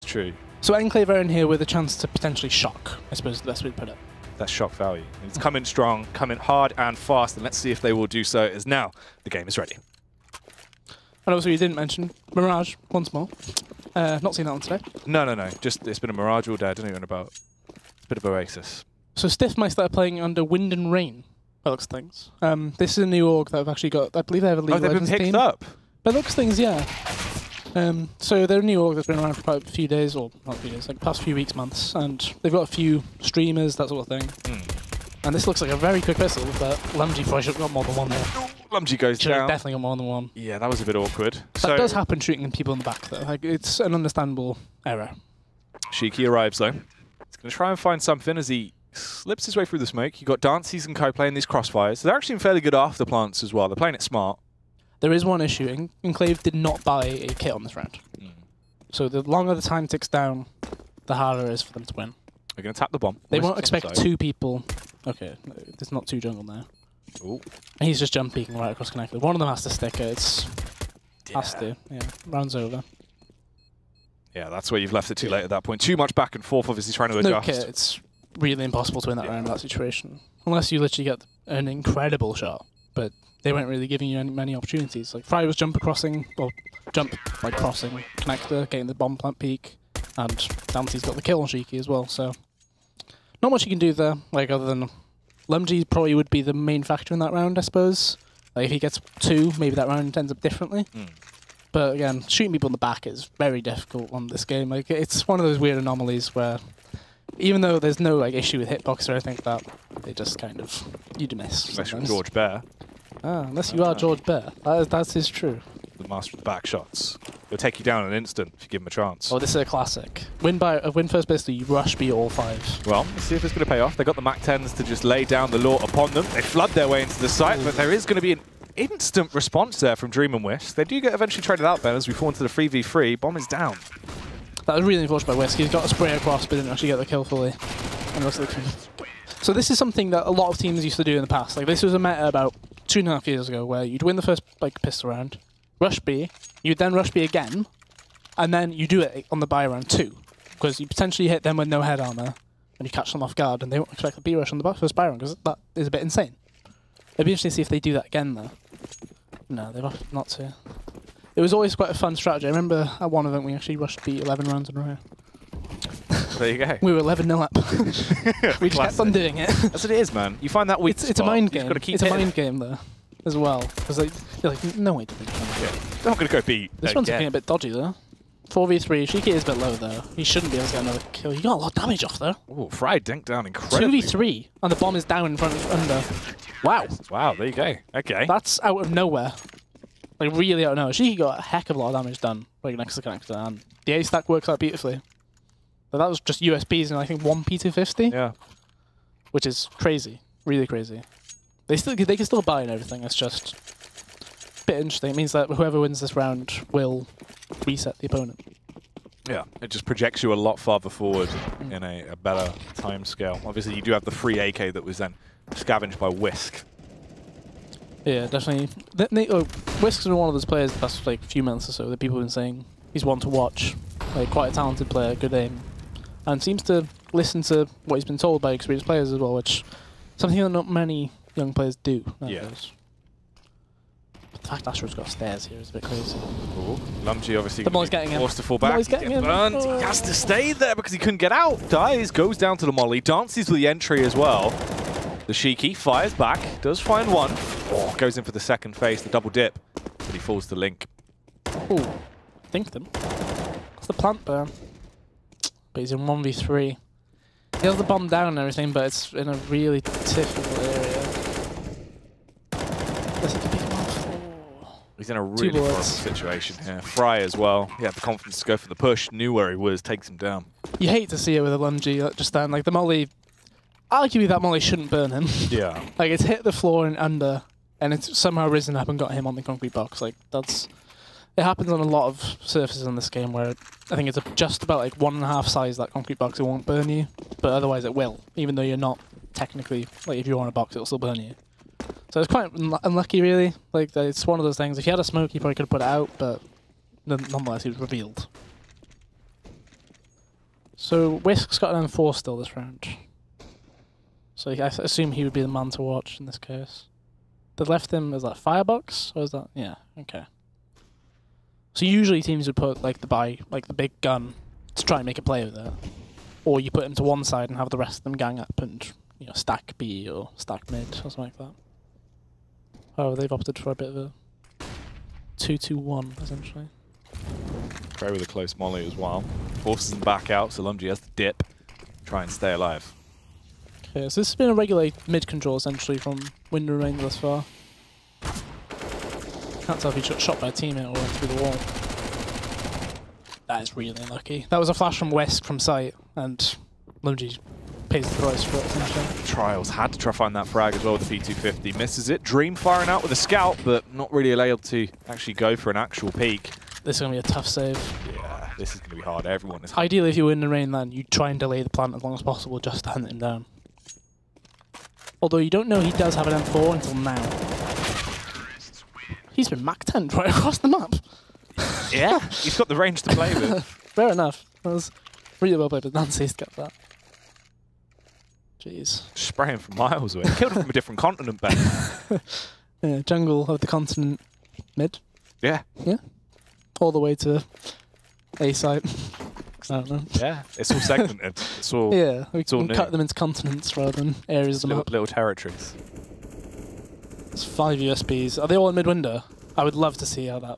true. So Enclave are in here with a chance to potentially shock, I suppose is the best way to put it. That's shock value. It's coming strong, coming hard and fast, and let's see if they will do so as now the game is ready. And also you didn't mention Mirage once more. Not seen that one today. No. Just it's been a Mirage all day. I don't know what about. A bit of Oasis. So Stiff might start playing under Wind and Rain, by looks of things. This is a new org that I've actually got. I believe they have a League of Legends team. Oh, they've been picked up? By looks of things, yeah. So they're a new org that's been around for quite a few days, or not a few days, like past few weeks, months, and they've got a few streamers, that sort of thing. And this looks like a very quick pistol, but Lumji probably should have got more than one there. Lumji goes down. Definitely got more than one. Yeah, that was a bit awkward. That does happen shooting people in the back, though. Like, it's an understandable error. Shiki arrives, though. He's going to try and find something as he slips his way through the smoke. You've got Dances and Co playing these crossfires. So they're actually in fairly good after plants as well. They're playing it smart. There is one issue. Enclave did not buy a kit on this round. So the longer the time ticks down, the harder it is for them to win. They're going to tap the bomb. They won't expect two people. Okay, there's not two jungle now. Ooh. And he's just jump peeking right across connected. One of them has to stick it. Has to. Yeah, round's over. Yeah, that's where you've left it too late at that point. Too much back and forth, obviously trying to adjust. No kit, it's really impossible to win that round in that situation. Unless you literally get an incredible shot. But they weren't really giving you many opportunities. Like Fry was jump crossing, well, jump like crossing, connector, getting the bomb plant peak, and Dante's got the kill on Shiki as well. So not much you can do there, like other than Lumji probably would be the main factor in that round, I suppose. Like if he gets two, maybe that round ends up differently. But again, shooting people in the back is very difficult on this game. Like it's one of those weird anomalies where even though there's no like issue with hitbox or anything like that, they just kind of you miss. Unless you're George Bear. Unless you are George Bear. That is true. The master of the back shots. He'll take you down in an instant if you give him a chance. Oh, this is a classic. Win first pistol, you rush B all five. Well, let's see if it's going to pay off. They've got the Mac 10s to just lay down the law upon them. They flood their way into the site, but there is going to be an instant response there from Dream and Wish. They do get eventually traded out then as we fall into the 3v3. Bomb is down. That was really unfortunate by Whisk. He's got a spray across, but didn't actually get the kill fully. And looks like so this is something that a lot of teams used to do in the past. Like this was a meta about 2.5 years ago where you'd win the first like pistol round, rush B, you'd then rush B again, and then you do it on the buy round 2. Because you potentially hit them with no head armor, and you catch them off guard, and they won't expect a B rush on the first buy round, because that is a bit insane. It'd be interesting to see if they do that again, though. No, they've opted not to. It was always quite a fun strategy. I remember at one event we actually rushed B 11 rounds in a row. There you go. We were 11-0 up. We just kept on doing it. That's what it is, man. You find that weak spot. It's a mind game. Keep it's a mind game, though, as well. Because you're like, no way to think They're not going to go beat. This one's looking a bit dodgy, though. 4v3. Shiki is a bit low, though. He shouldn't be able to get another kill. You got a lot of damage off there. Oh, Fry dinked down incredibly. 2v3, and the bomb is down in front of under. Wow. Wow, there you go. Okay. That's out of nowhere. Like, really out of nowhere. Shiki got a heck of a lot of damage done right next to the connector, and the A stack works out beautifully. But that was just USBs and I think 1 P250. Yeah. Which is crazy. Really crazy. They can still buy and everything. It's just a bit interesting. It means that whoever wins this round will reset the opponent. Yeah, it just projects you a lot farther forward in a better time scale. Obviously, you do have the free AK that was then scavenged by Whisk. Yeah, definitely. Whisk's been one of those players the past like few months or so that people have been saying he's one to watch. Like quite a talented player, good aim, and seems to listen to what he's been told by experienced players as well, which is something that not many young players do nowadays. But the fact Astro's got stairs here is a bit crazy. Ooh. Lumji obviously forced to fall back. Molly's getting him. Oh. He has to stay there because he couldn't get out. Dies, goes down to the Molly, dances with the entry as well. The Shiki fires back, does find one, goes in for the second phase, the double dip, but he falls to Link. Ooh, think them. That's the plant burn. But he's in 1v3. He has the bomb down and everything, but it's in a really difficult area. Unless he can pick him off. Oh. He's in a really horrible situation here. Fry as well. He had the confidence to go for the push, knew where he was, takes him down. You hate to see it with a Lumji just then. Like the Molly, arguably that Molly shouldn't burn him. Yeah. Like it's hit the floor and under, and it's somehow risen up and got him on the concrete box. Like that's... It happens on a lot of surfaces in this game where I think it's just about like 1.5 size that concrete box, it won't burn you, but otherwise it will, even though you're not technically, like if you're on a box, it'll still burn you. So it's quite unlucky really, like it's one of those things, if you had a smoke you probably could have put it out, but nonetheless it was revealed. So Whisk's got an M4 still this round. So I assume he would be the man to watch in this case. They left him as that firebox, or is that yeah, okay. So usually teams would put like the big gun to try and make a play with it. Or you put him to one side and have the rest of them gang up and stack B or stack mid or something like that. Oh, they've opted for a bit of a 2-2-1 essentially. Prey with a close molly as well. Forces him back out, so Lumji has to dip, try and stay alive. Okay, so this has been a regular mid control essentially from Wind and Rain thus far. Can't tell if he got shot by a teammate or went through the wall. That is really unlucky. That was a flash from West from sight, and Lumji pays the price for it essentially. Trials had to try to find that frag as well with the P250. Misses it. Dream firing out with a scout, but not really able to actually go for an actual peek. This is going to be a tough save. Yeah, this is going to be hard. Everyone is. Ideally, if you win the rain, then you try and delay the plant as long as possible just to hunt him down. Although you don't know he does have an M4 until now. He's been Mach 10 right across the map. Yeah, he's got the range to play with. Fair enough. That was really well played, but Nancy's got that. Jeez. Spraying from miles away. Killed him from a different continent, Ben. Yeah, jungle of the continent mid. Yeah. Yeah. All the way to A site. I don't know. Yeah, it's all segmented. It's all yeah, we it's all can new. cut them into continents rather than areas of the map. Little territories. It's 5 USBs. Are they all in mid-window? I would love to see how that...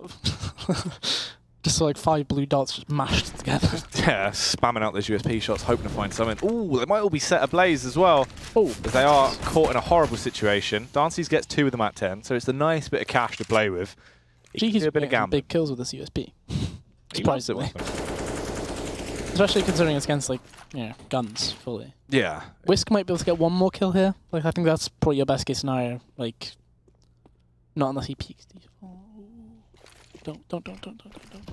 just so like 5 blue dots just mashed together. Yeah, spamming out those USP shots, hoping to find something. Ooh, they might all be set ablaze as well. Oh, as they are caught in a horrible situation. Dances gets 2 of them at 10, so it's a nice bit of cash to play with. Cheeky's a bit of gambling. big kills with this USP. He loves it, Surprisingly. Especially considering it's against, like, guns, fully. Yeah. Whisk might be able to get 1 more kill here. Like, I think that's probably your best case scenario. Like, not unless he peeks. Don't.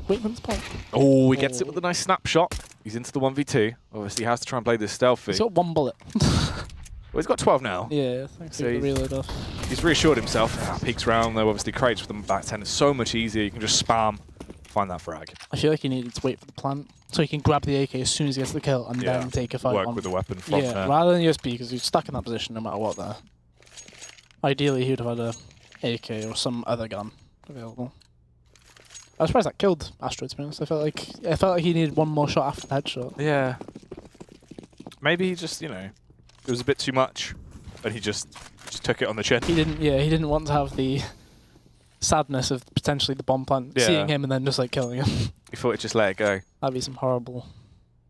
Wait for him to spot. Oh, he gets it with a nice snapshot. He's into the 1v2. Obviously, he has to try and play this stealthy. He's got 1 bullet. Well, he's got 12 now. Yeah, thanks So for the reload off. He's reassured himself. Peeks round, though, obviously, crates with them back 10 is so much easier. You can just spam, find that frag. I feel like he needed to wait for the plant so he can grab the AK as soon as he gets the kill and then take a fight Work on. with the weapon from there. Rather than USB, because he's stuck in that position no matter what there. Ideally, he would have had a AK or some other gun available. I was surprised that killed Astro, to be honest. I felt like he needed 1 more shot after the headshot. Yeah. Maybe he just, it was a bit too much, and he just took it on the chin. He didn't want to have the sadness of potentially the bomb plant seeing him and then just like killing him. He thought he'd just let it go. That'd be some horrible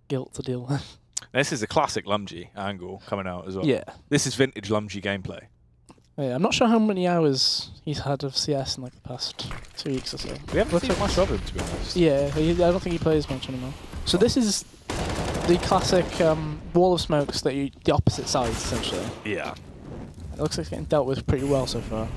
guilt to deal with. This is a classic Lumji angle coming out as well. Yeah. This is vintage Lumji gameplay. Yeah, I'm not sure how many hours he's had of CS in like the past 2 weeks or so. We haven't seen much of him, to be honest. Yeah, I don't think he plays much anymore. So this is the classic wall of smokes that the opposite sides, essentially. Yeah. It looks like it's getting dealt with pretty well so far.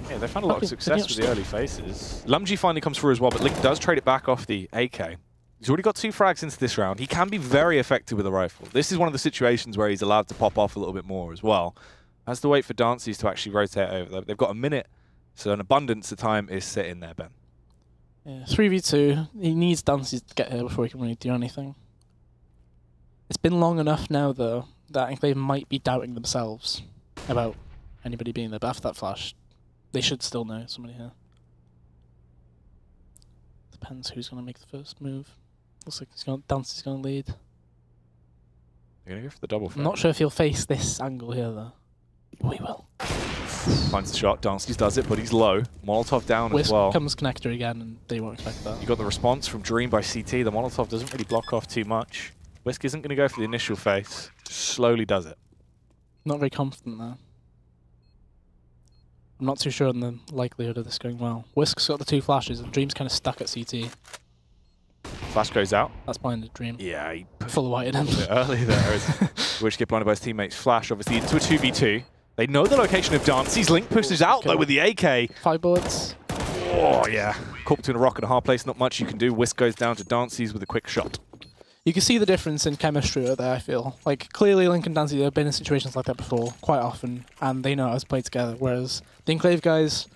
Yeah, they've had a lot of success with the early faces. Lumji finally comes through as well, but Link does trade it back off the AK. He's already got 2 frags into this round. He can be very effective with a rifle. This is one of the situations where he's allowed to pop off a little bit more as well. Has to wait for Dances to actually rotate over. They've got a minute, so an abundance of time is sitting there, Ben. Yeah, 3v2. He needs Dances to get here before he can really do anything. It's been long enough now, though, that Enclave might be doubting themselves about anybody being there. But after that flash, they should still know somebody here. Depends who's going to make the first move. Looks like Dances is going to lead. They're going to go for the double frag. I'm not sure if he'll face this angle here, though. Oh, he will. Finds the shot. Danskis does it, but he's low. Molotov down Whisk as well. comes connector again, and they won't expect that. You got the response from Dream by CT. The Molotov doesn't really block off too much. Whisk isn't going to go for the initial face. Just slowly does it. Not very confident there. I'm not too sure on the likelihood of this going well. Whisk's got the 2 flashes, and Dream's kind of stuck at CT. Flash goes out. That's blinded Dream. Yeah, he Full whited him. a bit early there. Which get blinded by his teammates. Flash, obviously, into a 2v2. They know the location of Dances. Link pushes out, though, with the AK. 5 bullets. Oh, yeah. Caught between a rock and a hard place. Not much you can do. Whisk goes down to Dances with a quick shot. You can see the difference in chemistry there, I feel. Like, clearly Link and Dances have been in situations like that before, quite often, and they know how to play together, whereas the Enclave guys,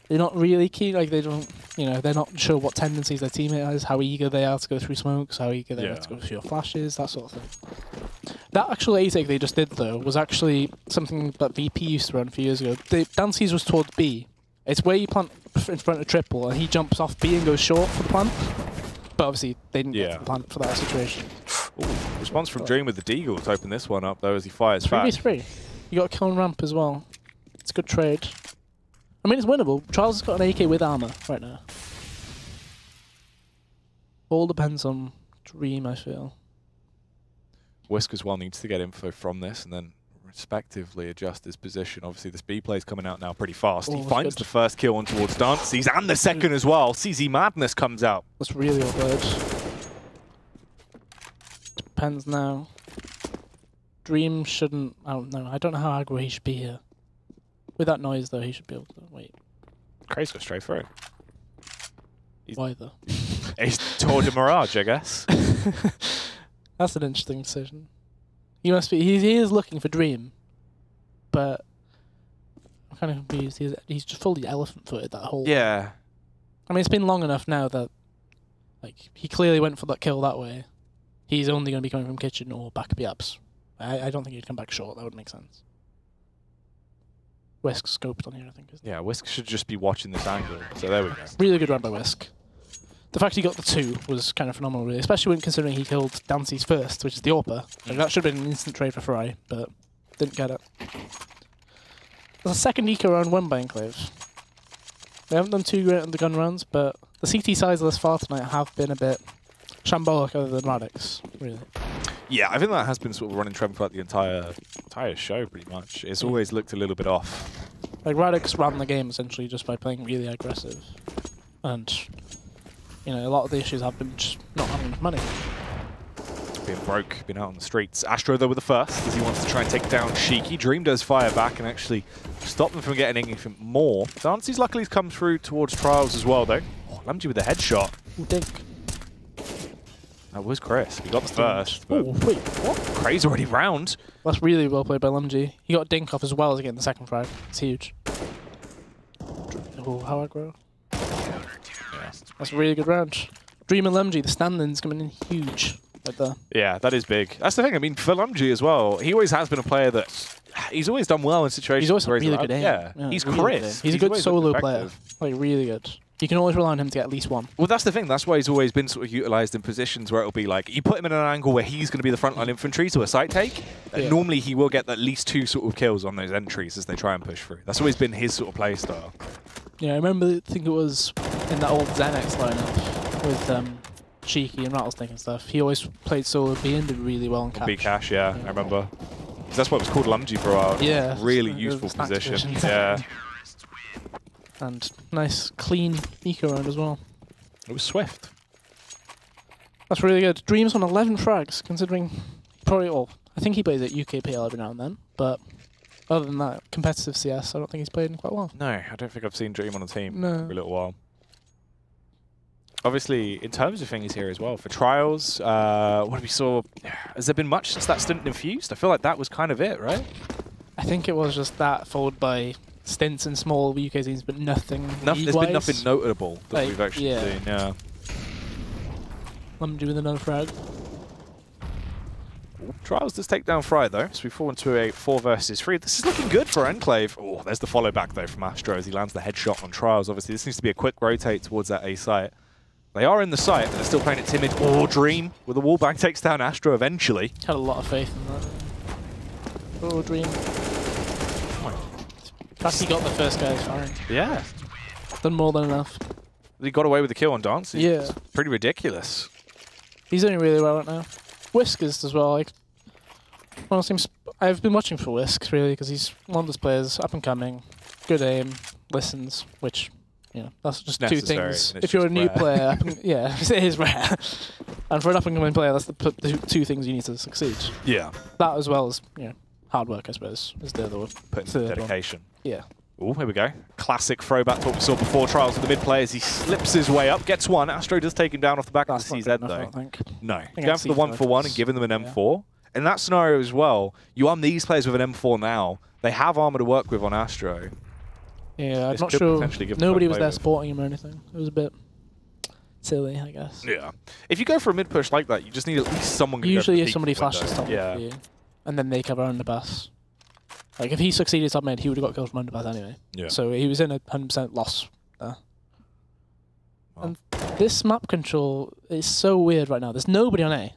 they're not really keen. Like they don't, they're not sure what tendencies their teammate has, how eager they are to go through smokes, how eager they are to go through your flashes, that sort of thing. That actual A-take they just did though was actually something that VP used to run a few years ago. Dancy's was towards B. It's where you plant in front of triple, and he jumps off B and goes short for the plant. But obviously they didn't get to the plant for that situation. Ooh, response from Dream with the Deagle to open this one up though as he fires back. 3v3. You got a kill on ramp as well. It's a good trade. I mean, it's winnable. Trials has got an AK with armor right now. All depends on Dream, I feel. Whisk as well needs to get info from this and then respectively adjust his position. Obviously, this B play is coming out now pretty fast. He finds the first kill on towards Dances and the second as well. CZ Madness comes out. That's really all good. Depends now. Dream shouldn't... I don't know. I don't know how aggro he should be here. With that noise, though, he should be able to... Wait. Craze goes straight through. Why, though? He's Tour de Mirage, I guess. That's an interesting decision. He must be... He is looking for Dream. But... I'm kind of confused. He's just fully elephant-footed that whole... Yeah. I mean, it's been long enough now that... Like, he clearly went for that kill that way. He's only going to be coming from kitchen or back B-ups. I don't think he'd come back short. That would make sense. Whisk scoped on here, I think. Yeah, Whisk should just be watching this angle. So there we go. Really good run by Whisk. The fact he got the 2 was kind of phenomenal, really. Especially when considering he killed Dancy's first, which is the AWPer. Like, that should have been an instant trade for Fry, but didn't get it. There's a second eco round won by Enclave. They haven't done too great on the gun rounds, but the CT sides thus far tonight have been a bit shambolic other than Radix, really. Yeah, I think that has been sort of running trend throughout the entire show, pretty much. It's always looked a little bit off. Like, Radix ran the game, essentially, just by playing really aggressive. And, a lot of the issues have been just not having enough money. Being broke, been out on the streets. Astro, though, with the first, as he wants to try and take down Shiki. Dream does fire back and actually stop them from getting anything more. Dancy's luckily come through towards Trials as well, though. Oh, Lumgy with a headshot. Ooh, dink. That was Chris. We got the first. But oh, wait, what? Craze already round. That's really well played by Lumgy. He got dink off as well as getting the second frag. It's huge. Oh, how aggro. Yeah. That's a really good round. Dream and Lumgy, the stand-ins coming in huge. Right there. Yeah, that is big. That's the thing. I mean, for Lumgy as well, he always has been a player that... He's always done well in situations he's always where really good aim. Yeah, he's really Chris. He's a good solo player. Like, really good. You can always rely on him to get at least one. Well, that's the thing. That's why he's always been sort of utilised in positions where it'll be like, you put him in an angle where he's going to be the frontline infantry to a site take, and normally he will get at least 2 sort of kills on those entries as they try and push through. That's always been his sort of play style. Yeah, I remember, I think it was in that old Xenex lineup with Cheeky and Rattlesnake and stuff. He always played solo B and did really well in cash. B-cash, yeah, I remember. That's what it was called Lumgy for a while. Yeah. Really useful position. Yeah. And nice, clean eco round as well. It was swift. That's really good. Dream's on 11 frags, considering probably all. I think he plays at UKPL every now and then, but other than that, competitive CS, I don't think he's played in quite well. No, I don't think I've seen Dream on a team for No. a little while. Obviously, in terms of things here as well, for Trials, what we saw, has there been much since that stint infused? I feel like that was kind of it, right? I think it was just that, followed by stints in small UK teams, but nothing There's been nothing notable that we've actually yeah. seen, yeah. Lumgy with another frag. Trials does take down Fry, though, so we fall into a 4 versus 3. This is looking good for Enclave. Oh, there's the follow back, though, from Astro as he lands the headshot on Trials. Obviously, this needs to be a quick rotate towards that A site. They are in the site, but they're still playing it timid. Oh, Dream with a wallbang takes down Astro eventually. Had a lot of faith in that. Oh, Dream. In fact, he got the first guy firing. Yeah. Done more than enough. He got away with the kill on Dance. Yeah. It's pretty ridiculous. He's doing really well right now. Whiskers as well. Like, well, I've been watching for Whisk, really, because he's one of those players, up and coming, good aim, listens, which... that's just necessary, 2 things. If you're a new player, yeah, it is rare. And for an up-and-coming player, that's the 2 things you need to succeed. Yeah. That as well as, hard work, I suppose, is the other one. Putting dedication. Yeah. Oh, here we go. Classic throwback to what we saw before Trials with the mid players. He slips his way up, gets one. Astro does take him down off the back of the CZ, though. I think. No. Going for the 1-for-1 and giving them an M4. In that scenario as well, you arm these players with an M4 now. They have armor to work with on Astro. Yeah, I'm This not could sure. potentially give them Nobody a was play there with. supporting him or anything. It was a bit silly, I guess. Yeah. If you go for a mid push like that, you just need at least someone. Usually, go for if the somebody peak window. flashes top mid Yeah. for you, and then they cover underpass. Like if he succeeded top mid, he would have got killed from underpass anyway. Yeah. So he was in a 100% loss there. Well. And this map control is so weird right now. There's nobody on A.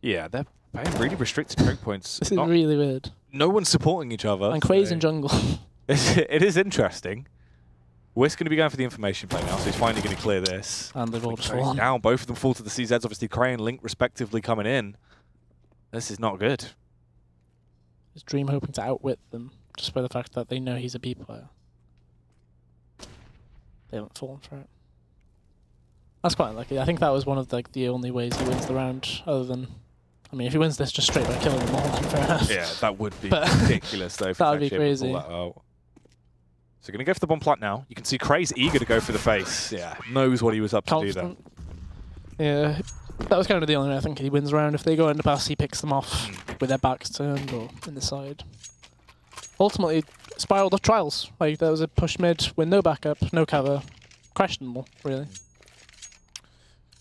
Yeah, they're playing really restricted choke points. This is really weird. No one's supporting each other. And Craze in jungle. It is interesting. Whisk's going to be going for the information play now, so he's finally going to clear this. And they've all just Craze fallen. down. Both of them fall to the CZs. Obviously, Cray and Link respectively coming in. This is not good. Is Dream hoping to outwit them just by the fact that they know he's a B player? They haven't fallen for it. That's quite unlucky. I think that was one of the only ways he wins the round, other than... I mean, if he wins this just straight by killing them all, then fair enough. Yeah, that would be But ridiculous, though. If that would he's be actually able to crazy. pull that out. So going to go for the bomb plant now. You can see Cray's eager to go for the face. Yeah, knows what he was up to do there. Yeah, that was kind of the only way I think he wins the round. If they go underpass, he picks them off with their backs turned or in the side. Ultimately, spiraled off trials. Like, there was a push mid with no backup, no cover. Questionable, really.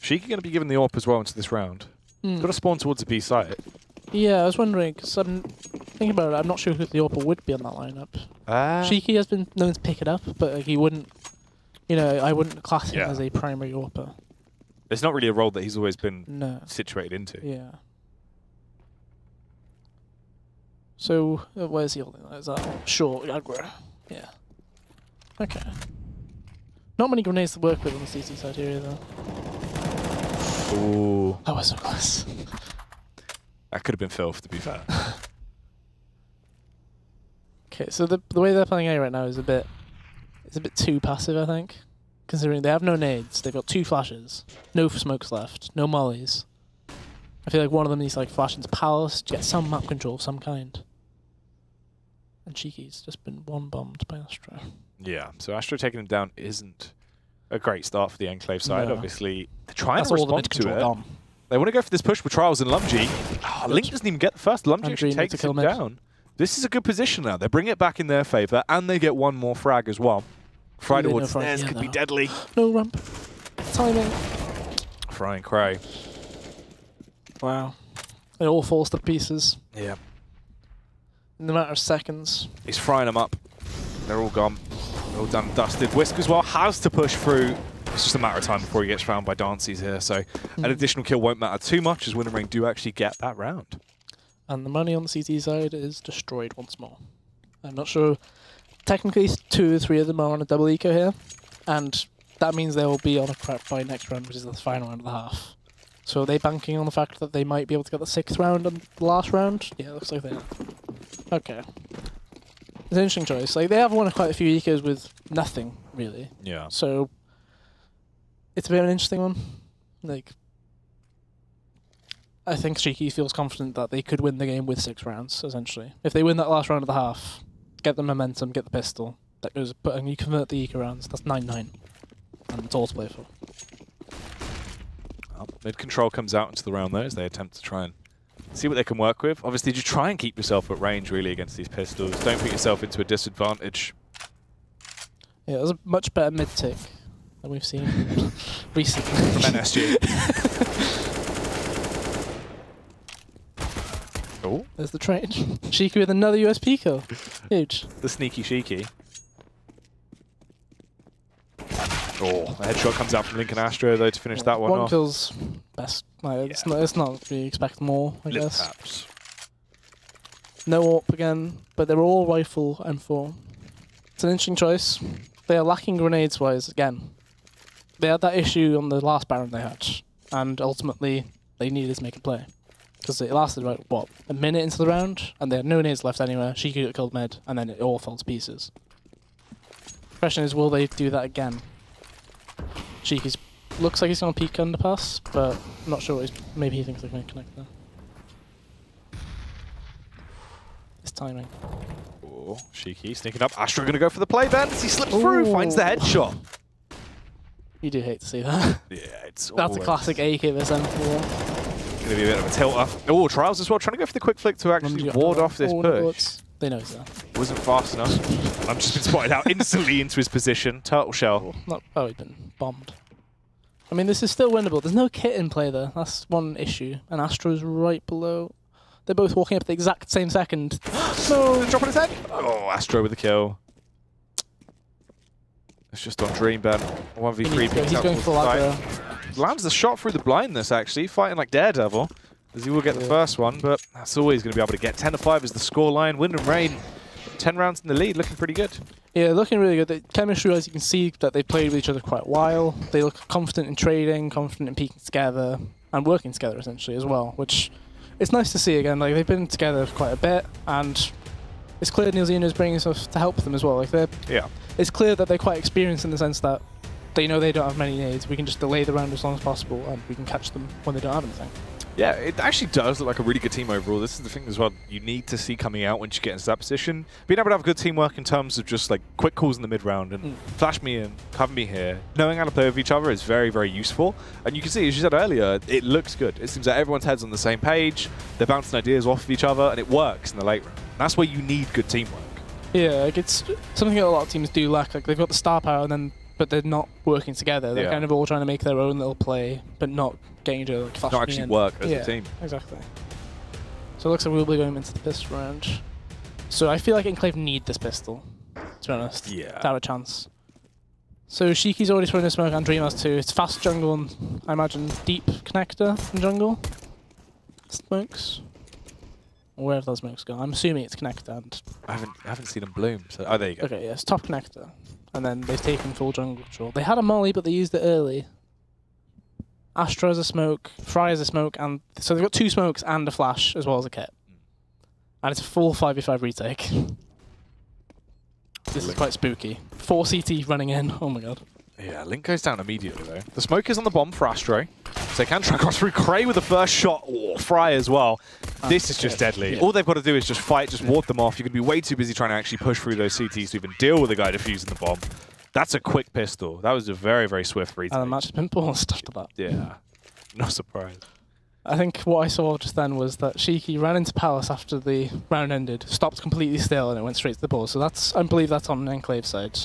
Sheikah going to be given the AWP as well into this round. Got to spawn towards the B site. Yeah, I was wondering, because I'm thinking about it, I'm not sure who the AWP would be on that lineup. Sheiky has been known to pick it up, but he wouldn't, you know, I wouldn't class him as a primary AWPer. It's not really a role that he's always been situated into. Yeah. So, where's he holding that? Is that short aggro? Yeah. Okay. Not many grenades to work with on the CT side here either. Ooh. That was so close. That could have been filth, to be fair. Okay, so the way they're playing A right now is a bit too passive, I think. Considering they have no nades, they've got 2 flashes, no smokes left, no mollies. I feel like one of them needs to flash into Palace to get some map control of some kind. And Cheeky's just been one bombed by Astro. Yeah, so Astro taking him down isn't a great start for the Enclave side. No. Obviously, they're trying That's to all the respond mid to control it. gone. They want to go for this push with Trials and Lumgy. Oh, Link doesn't even get the first. Lumgy And actually Dream to takes kill him mid. down. This is a good position now. They bring it back in their favour, and they get one more frag as well. Fry towards stairs could be deadly. No ramp. Timing. Fry and Cray. Wow. It all falls to pieces Yeah. in a matter of seconds. He's frying them up. They're all gone. They're all done and dusted. Whisk as well has to push through. It's just a matter of time before he gets found by Dancy's here, so an additional kill won't matter too much as Win and Rain do actually get that round. And the money on the CT side is destroyed once more. I'm not sure. Technically, 2 or 3 of them are on a double eco here, and that means they will be on a prep by next round, which is the final round of the half. So are they banking on the fact that they might be able to get the 6th round and the last round? Yeah, it looks like they are. Okay. It's an interesting choice. Like, they have won quite a few ecos with nothing, really. Yeah. So it's a bit of an interesting one. Like, I think Cheeky feels confident that they could win the game with 6 rounds, essentially. If they win that last round of the half, get the momentum, get the pistol, that goes, and you convert the eco rounds, that's 9-9. And it's all to play for. Well, mid control comes out into the round there as they attempt to try and see what they can work with. Obviously, just try and keep yourself at range, really, against these pistols. Don't put yourself into a disadvantage. Yeah, it was a much better mid tick than we've seen recently. From NSG. Oh, There's the trade. Sheeky with another USP kill. Huge. the sneaky Sheeky. Oh, a headshot comes out from Lincoln Astro, though, to finish that one off. kill's best. Like, it's not we expect more, I Lip guess. taps. No AWP again, but they were all rifle M4. It's an interesting choice. They are lacking grenades-wise again. They had that issue on the last Baron they had, and ultimately they needed to make a play. Because it lasted about, what, a minute into the round, and they had no nades left anywhere. She could get killed mid, and then it all fell to pieces. The question is, will they do that again? Cheeky's looks like he's going to peek underpass, but I'm not sure what maybe he thinks they're going to connect there. It's timing. Oh, Sheeky sneaking up. Astro going to go for the play then as he slips through, finds the headshot. You do hate to see that. Yeah, it's That's a classic AK vs M4. Going to be a bit of a tilt-off. Oh, Trials as well, trying to go for the quick flick to actually ward off this push. They know he's there. Wasn't fast enough. I'm just been spotted out instantly into his position. Turtle shell. Oh, he'd been bombed. I mean, this is still winnable. There's no kit in play there. That's one issue. And Astro's right below. They're both walking up at the exact same second. No! Drop on his head. Oh, Astro with the kill. It's just on Dream Ben. 1v3. He's going full aggro. Lands the shot through the blindness, actually. Fighting like Daredevil. As he will get the first one, but that's all he's going to be able to get. 10-5 is the scoreline. Wind and Rain, 10 rounds in the lead, looking pretty good. Yeah, looking really good. The chemistry, as you can see, that they played with each other quite a while. They look confident in trading, confident in peaking together, and working together, essentially, as well, which it's nice to see again. Like, they've been together quite a bit, and it's clear New Zealand is bringing stuff to help them as well. Like, it's clear that they're quite experienced in the sense that they know they don't have many nades. We can just delay the round as long as possible, and we can catch them when they don't have anything. Yeah, it actually does look like a really good team overall. This is the thing as well you need to see coming out once you get into that position. Being able to have good teamwork in terms of just like quick calls in the mid-round and flash me in, cover me here. Knowing how to play with each other is very, very useful. And you can see, as you said earlier, it looks good. It seems like everyone's head's on the same page. They're bouncing ideas off of each other, and it works in the late round. And that's where you need good teamwork. Yeah, like it's something that a lot of teams do lack. Like they've got the star power, but they're not working together. They're kind of all trying to make their own little play, but not getting to like flash. Not actually work as a team. Exactly. So it looks like we'll be going into the pistol round. So I feel like Enclave need this pistol, to be honest. Yeah. To have a chance. So Shiki's already throwing a smoke and Dream has too. It's fast jungle and I imagine deep connector in jungle. Smokes. Or wherever those smokes go. I'm assuming it's connector and I haven't seen them bloom, so there you go. Okay, yeah, it's top connector. And then they've taken full jungle control. They had a molly, but they used it early. Astra has a smoke, Fry has a smoke, and so they've got 2 smokes and a flash as well as a kit. And it's a full 5v5 retake. This is quite spooky. 4 CT running in. Oh my god. Yeah, Link goes down immediately though. The smoke is on the bomb for Astro. So they can try across through Cray with the first shot, or Fry as well. This is just deadly. Yeah. All they've got to do is just fight, just ward them off. You could be way too busy trying to actually push through those CTs to even deal with the guy defusing the bomb. That's a quick pistol. That was a very, very swift retake. And the match has been paused after that. Yeah, no surprise. I think what I saw just then was that Shiki ran into Palace after the round ended, stopped completely still, and it went straight to the ball. So that's, I believe that's on Enclave side.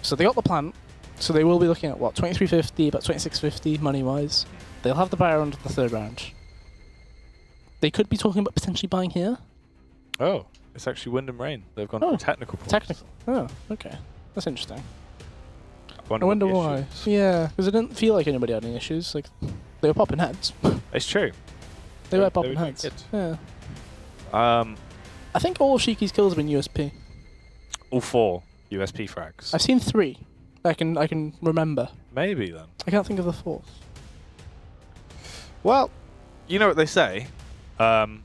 So they got the plant. So they will be looking at what, 2350, about 2650 money-wise. They'll have the buyer under the 3rd round. They could be talking about potentially buying here. Oh, it's actually Wind and Rain. They've gone for technical points. Technical. Oh, okay. That's interesting. I wonder why. Yeah, because it didn't feel like anybody had any issues. Like they were popping heads. It's true. They were popping heads. Yeah. I think all Shiki's kills have been USP. All 4 USP frags. I've seen 3. I can remember. Maybe then. I can't think of the 4th. Well, you know what they say. Can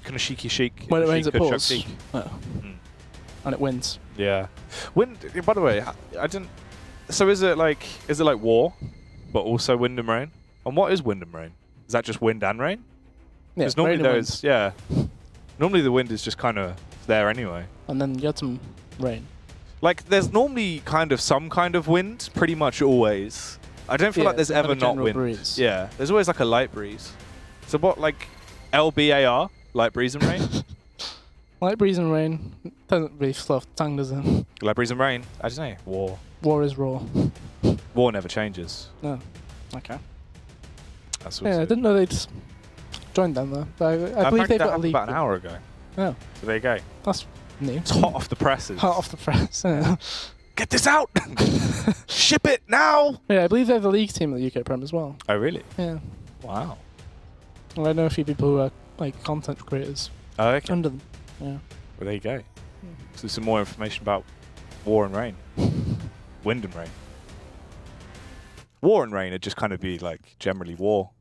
a Shiki chic? When it rains, it pours. Oh. And it wins. Yeah. By the way, I didn't. So is it like war, but also wind and rain? And what is wind and rain? Is that just wind and rain? Yeah. Because normally those, normally the wind is just kind of there anyway. And then you had some rain. Like there's normally kind of some kind of wind, pretty much always. I don't feel like there's ever not wind. Breeze. Yeah, there's always like a light breeze. So what, like LBAR, light breeze and rain? Light breeze and rain doesn't really flow off the tongue, does it? Light breeze and rain. I don't know. War. War is raw. War never changes. No. Okay. That's I didn't know they'd joined them though. But I believe they've got a league. About an hour ago. Oh. So there you go. That's new. It's hot off the presses. Hot off the press. Yeah. Get this out! Ship it now! Yeah, I believe they're the league team at the UK Prem as well. Oh really? Yeah. Wow. Well, I know a few people who are like content creators. Oh, okay. Under them. Yeah. Well, there you go. So some more information about War and Rain. Wind and Rain. War and Rain would just kind of be like generally war.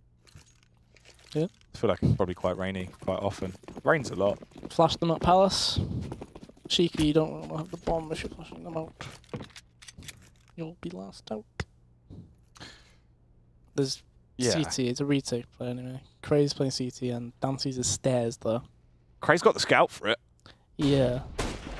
Yeah. I feel like it's probably quite rainy quite often. It rains a lot. Flash them at Palace. Cheeky, you don't want to have the bomb if you're flashing them out. You'll be last out. There's CT, it's a retake play anyway. Cray's playing CT and Dancy's is stairs though. Cray's got the scout for it. Yeah.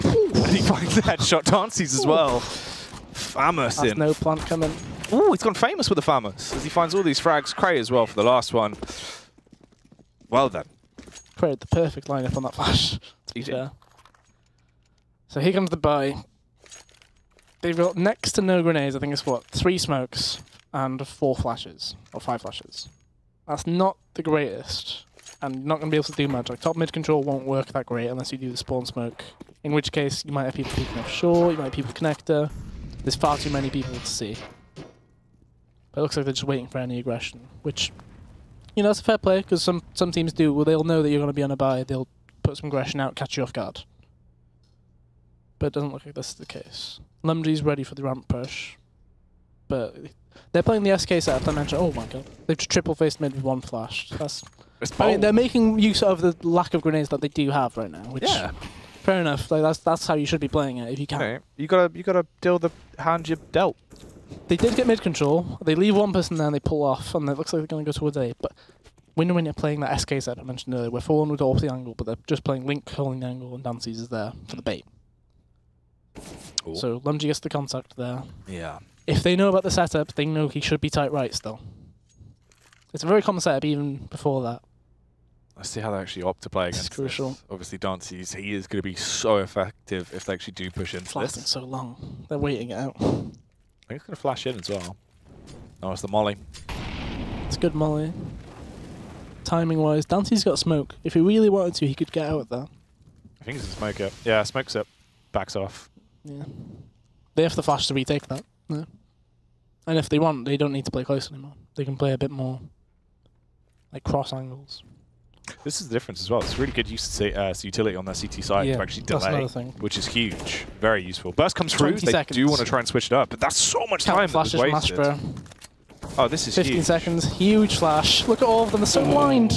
And he finds the headshot Dancy's as well. Famous That's no plant coming. Ooh, he's gone famous with the famous as he finds all these frags. Cray as well for the last one. Well done. Cray had the perfect lineup on that flash. He did. So here comes the buy. They've got next to no grenades. I think it's what, 3 smokes and 4 flashes or 5 flashes. That's not the greatest, and not going to be able to do much. Like top mid control won't work that great unless you do the spawn smoke. In which case, you might have people peeking offshore. You might have people connector. There's far too many people to see. But it looks like they're just waiting for any aggression, which, you know, it's a fair play because some teams do. Well, they'll know that you're going to be on a buy. They'll put some aggression out, catch you off guard. But it doesn't look like this is the case. Lumgee's ready for the ramp push, but they're playing the SK setup. I mentioned. Oh my god, they've just triple faced mid with 1 flash. I mean, they're making use of the lack of grenades that they do have right now. Which, yeah, fair enough. Like that's how you should be playing it if you can. Okay. You gotta deal the hand you're dealt. They did get mid control. They leave 1 person there and they pull off, and it looks like they're going to go towards A. But when you're playing that SK set I mentioned earlier, we're falling with off the angle, but they're just playing Link holding the angle, and Dances is there for the bait. Ooh. So Lumgee gets the contact there. Yeah. If they know about the setup, they know he should be tight right still. It's a very common setup even before that. Let's see how they actually opt to play against. It's crucial. This. Obviously, Dances, he is going to be so effective if they actually do push into it's lasting so long. They're waiting it out. I think it's going to flash in as well. Oh, it's the molly. It's good molly. Timing-wise, Dance's got smoke. If he really wanted to, he could get out of that. I think it's a smoke up. Yeah, smokes up. Backs off. Yeah. They have to flash to retake that. Yeah. And if they want, they don't need to play close anymore. They can play a bit more like cross angles. This is the difference as well. It's really good use of utility on their CT side to actually delay, which is huge. Very useful. Burst comes through. They do want to try and switch it up, but that's so much time that was wasted. Oh, this is 15 huge. seconds. Huge flash. Look at all of them. They're so blind.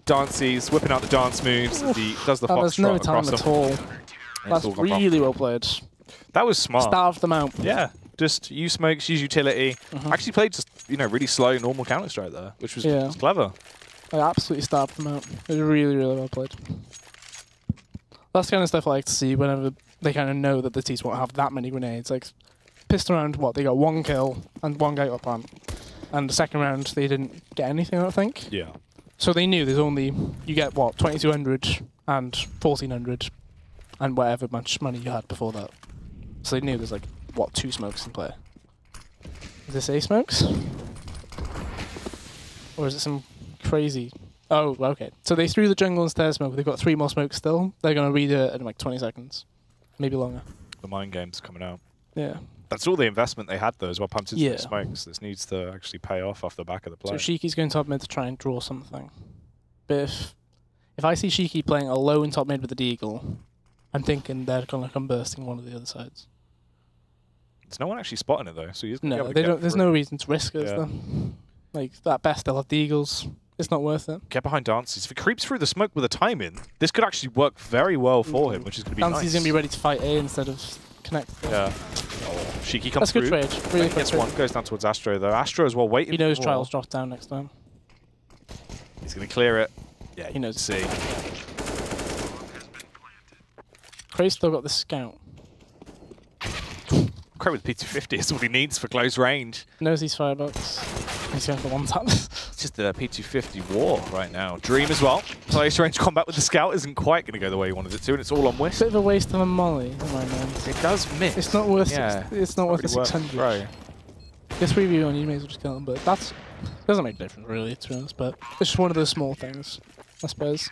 Dances, whipping out the dance moves. He does the fox there's no time at all. That's really well played. That was smart. Starved them out. Yeah. Just use smokes, use utility. Actually played just, really slow, normal Counter-Strike there, which was clever. I absolutely starved them out. It was really, really well played. That's the kind of stuff I like to see whenever they kind of know that the teams won't have that many grenades. Like, pissed around, they got 1 kill and 1 guy up on. And the second round, they didn't get anything, I don't think. Yeah. So they knew there's only, you get 2200 and 1400 and whatever much money you had before that. So they knew there's 2 smokes in play. Is this A smokes? Or is it some crazy... Oh, okay. So they threw the jungle and stairs smoke. They've got 3 more smokes still. They're going to redo it in 20 seconds. Maybe longer. The mind game's coming out. Yeah. That's all the investment they had though as well, pumped into the smokes. This needs to actually pay off the back of the play. So Shiki's going top mid to try and draw something. But if I see Shiki playing alone top mid with the Deagle, I'm thinking they're going to come bursting one of the other sides. There's no one actually spotting it though, so he's no, they don't. There's no reason to risk it. Is there? Like at best, they'll have Deagles. It's not worth it. Get behind Dances. If he creeps through the smoke with a time in, this could actually work very well for him, which is going to be nice. Dances going to be ready to fight A instead of connect. Yeah. Shiki comes through. That's good trade. Really good trade. One goes down towards Astro though. Astro as well waiting. He knows Trials drops down next time. He's going to clear it. Yeah, he knows. See. Craze still got the scout. Cray with P250 is all he needs for close range. Knows he's firebox. He's going for 1 tap. It's just the P250 war right now. Dream as well. Close range combat with the scout isn't quite going to go the way he wanted it to, and it's all on Wisp. Bit of a waste of a molly, in my mind. It does miss. It's not worth. It's not worth the 600. Right. This review on you may as well just kill him, but that's doesn't make a difference really, to be honest. But it's just one of those small things, I suppose.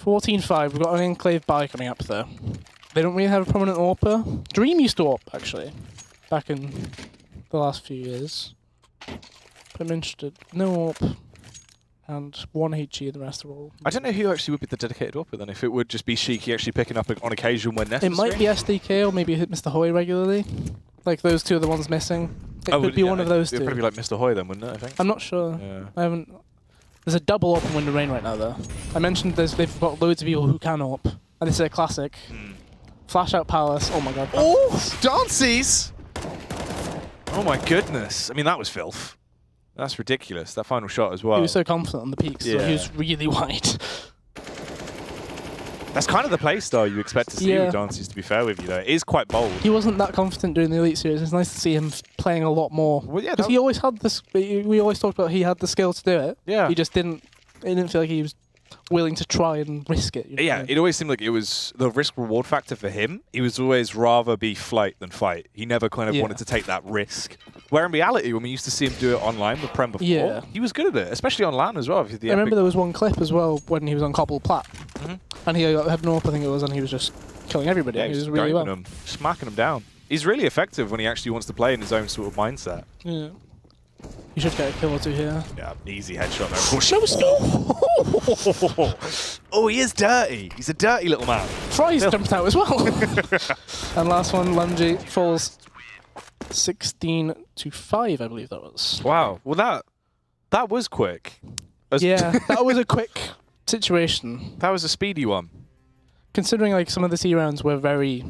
14-5. We've got an Enclave buy coming up there. They don't really have a prominent AWPer. Dream used to AWP, actually, back in the last few years. But I'm interested. No AWP. And 1 HE, the rest are all... I don't know who actually would be the dedicated AWPer then, if it would just be Shiki actually picking up on occasion when necessary. It might be SDK or maybe Mr. Hoy regularly. Like, those two are the ones missing. It could be one of those two. It'd probably be like Mr. Hoy then, wouldn't it, I think? I'm not sure. Yeah. I haven't... There's a double AWP in Wind and Rain right now, though. I mentioned they've got loads of people who can AWP. And this is a classic. Flash out Palace. Oh my god. Oh! Dances! Oh my goodness. I mean, that was filth. That's ridiculous. That final shot as well. He was so confident on the peaks. So he was really wide. That's kind of the play style you expect to see with Dances, to be fair with you, though. It is quite bold. He wasn't that confident during the Elite Series. It's nice to see him playing a lot more. Well, yeah, because he always had this... We always talked about he had the skill to do it. Yeah. He just didn't... It didn't feel like he was willing to try and risk it. You know? Yeah, it always seemed like it was the risk-reward factor for him. He was always rather be flight than fight. He never kind of wanted to take that risk. Where in reality, when we used to see him do it online with Prem before, he was good at it, especially on LAN as well. I remember there was one clip as well when he was on Cobble Plat, and he got head north, I think it was, and he was just killing everybody. Yeah, he was really well. Smacking them down. He's really effective when he actually wants to play in his own sort of mindset. Yeah. You should get a kill or two here. Yeah, easy headshot there. Oh, he is dirty. He's a dirty little man. Fry's jumped out as well. And last one, Lungy falls 16 to 5, I believe that was. Wow. Well, that was quick. Yeah, that was a quick situation. That was a speedy one. Considering like some of the C rounds were very